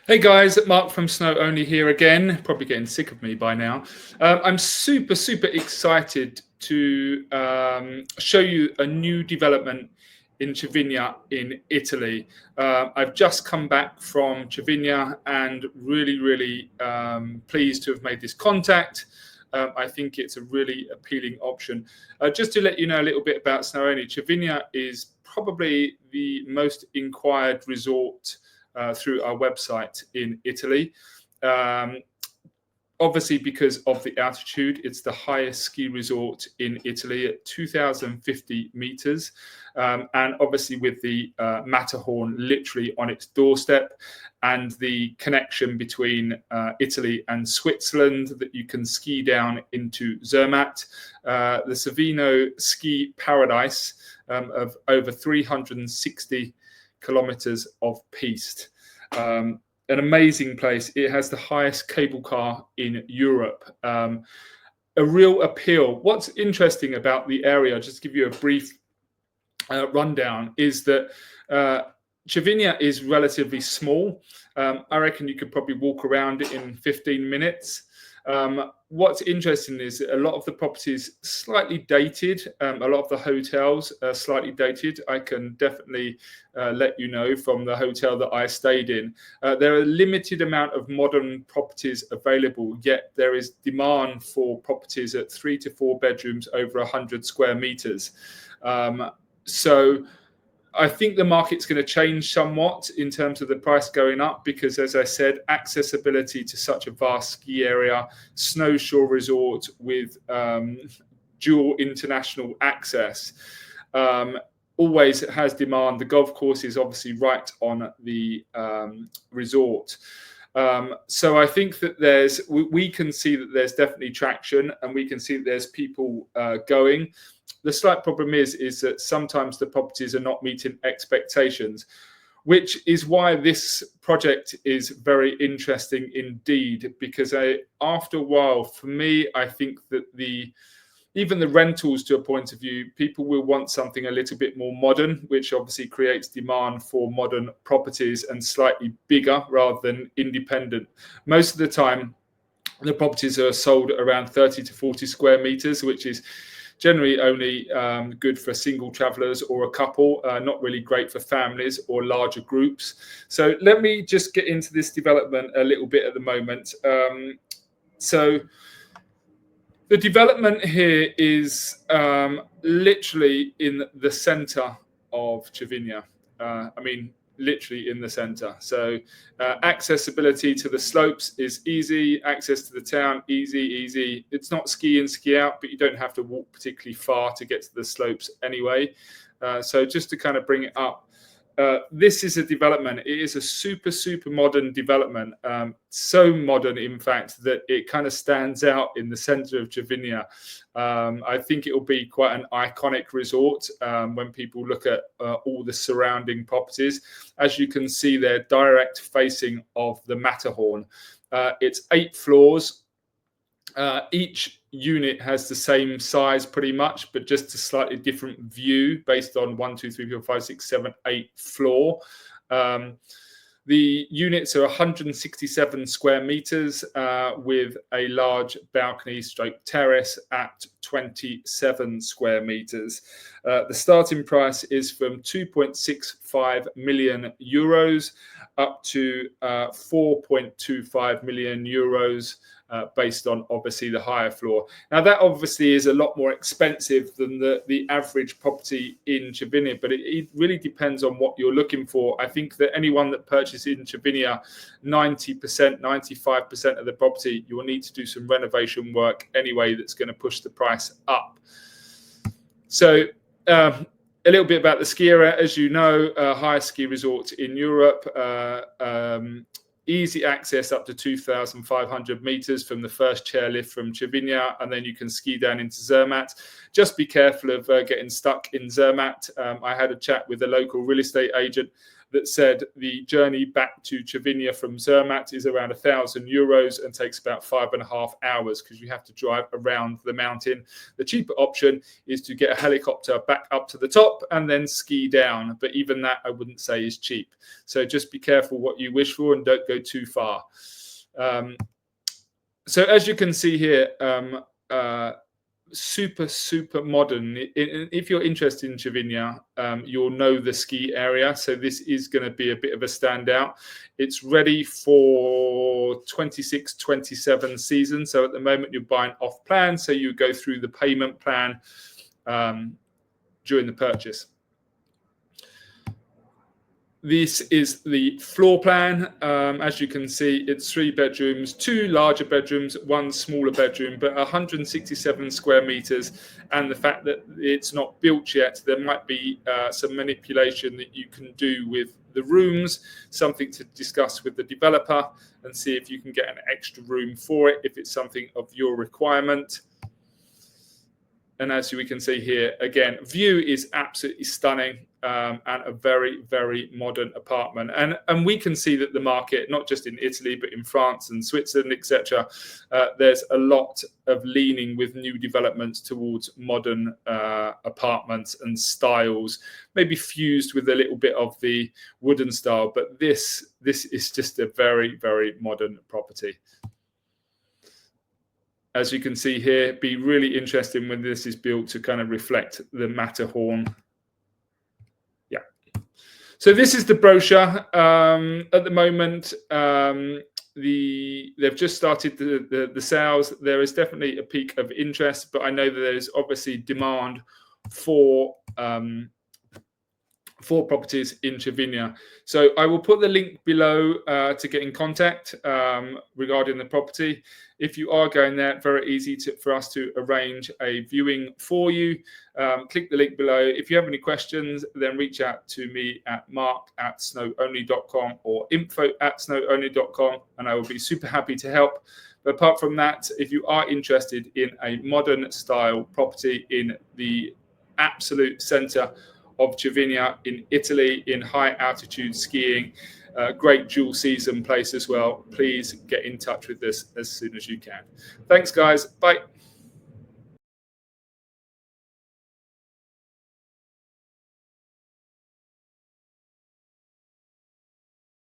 Hey guys, Mark from Snow Only here again. Probably getting sick of me by now. I'm super excited to show you a new development in Cervinia in Italy. I've just come back from Cervinia and really pleased to have made this contact. I think it's a really appealing option. Just to let you know a little bit about Snow Only, Cervinia is probably the most inquired resort through our website in Italy. Obviously, because of the altitude, it's the highest ski resort in Italy at 2,050 meters. And obviously with the Matterhorn literally on its doorstep and the connection between Italy and Switzerland that you can ski down into Zermatt, the Cervino ski paradise of over 360 kilometers of piste. An amazing place. It has the highest cable car in Europe. A real appeal. What's interesting about the area, just to give you a brief rundown, is that Cervinia is relatively small. I reckon you could probably walk around it in 15 minutes. What's interesting is a lot of the properties slightly dated. A lot of the hotels are slightly dated. I can definitely let you know from the hotel that I stayed in. There are a limited amount of modern properties available, yet there is demand for properties at 3 to 4 bedrooms over 100 square meters. So I think the market's going to change somewhat in terms of the price going up because, as I said, accessibility to such a vast ski area, snowshore resort with dual international access, always has demand. The golf course is obviously right on the resort. So I think that we can see that there's definitely traction and we can see that there's people going. The slight problem is that sometimes the properties are not meeting expectations, which is why this project is very interesting indeed, because after a while, for me, I think that even the rentals to a point of view, people will want something a little bit more modern, which obviously creates demand for modern properties and slightly bigger rather than independent. Most of the time, the properties are sold around 30 to 40 square meters, which is generally only good for single travelers or a couple, not really great for families or larger groups. So let me just get into this development a little bit at the moment. So the development here is literally in the center of Cervinia. Literally in the center. So accessibility to the slopes is easy. Access to the town, easy. It's not ski in, ski out, but you don't have to walk particularly far to get to the slopes anyway. So just to kind of bring it up, this is a development. It is a super modern development. So modern, in fact, that it kind of stands out in the center of Cervinia. I think it will be quite an iconic resort when people look at all the surrounding properties. As you can see, they're direct facing of the Matterhorn. It's 8 floors. Each unit has the same size pretty much, but just a slightly different view based on 1, 2, 3, 4, 5, 6, 7, 8 floor. The units are 167 square meters with a large balcony stroke terrace at 27 square meters. The starting price is from 2.65 million euros up to 4.25 million euros. Based on obviously the higher floor. Now that obviously is a lot more expensive than the average property in Cervinia, but it really depends on what you're looking for. I think that anyone that purchases in Cervinia, 90%, 95% of the property, you will need to do some renovation work anyway that's going to push the price up. So a little bit about the ski area. As you know, highest ski resort in Europe. Easy access up to 2,500 meters from the first chairlift from Cervinia, and then you can ski down into Zermatt. Just be careful of getting stuck in Zermatt. I had a chat with a local real estate agent. that said the journey back to Cervinia from Zermatt is around €1,000 and takes about 5.5 hours because you have to drive around the mountain. The cheaper option is to get a helicopter back up to the top and then ski down. But even that, I wouldn't say is cheap. So just be careful what you wish for and don't go too far. So as you can see here, super modern. If you're interested in Cervinia, you'll know the ski area. So this is going to be a bit of a standout. It's ready for 26-27 season. So at the moment you're buying off plan. So you go through the payment plan during the purchase. This is the floor plan. As you can see, it's 3 bedrooms, 2 larger bedrooms, 1 smaller bedroom, but 167 square meters. And the fact that it's not built yet, there might be some manipulation that you can do with the rooms, something to discuss with the developer and see if you can get an extra room for it, if it's something of your requirement. And as we can see here, again, view is absolutely stunning and a very modern apartment. And we can see that the market, not just in Italy, but in France and Switzerland, etc., there's a lot of leaning with new developments towards modern apartments and styles, maybe fused with a little bit of the wooden style. But this is just a very modern property. As you can see here, be really interesting when this is built to kind of reflect the Matterhorn. Yeah. So this is the brochure. At the moment, they've just started the sales. There is definitely a peak of interest, but I know that there's obviously demand for properties in Cervinia. So I will put the link below to get in contact regarding the property. If you are going there, very easy for us to arrange a viewing for you. Click the link below. If you have any questions, then reach out to me at mark@snowonly.com or info@snowonly.com, and I will be super happy to help. But apart from that, if you are interested in a modern style property in the absolute center of Cervinia in Italy, in high altitude skiing, great dual season place as well, please get in touch with us as soon as you can. Thanks guys, bye.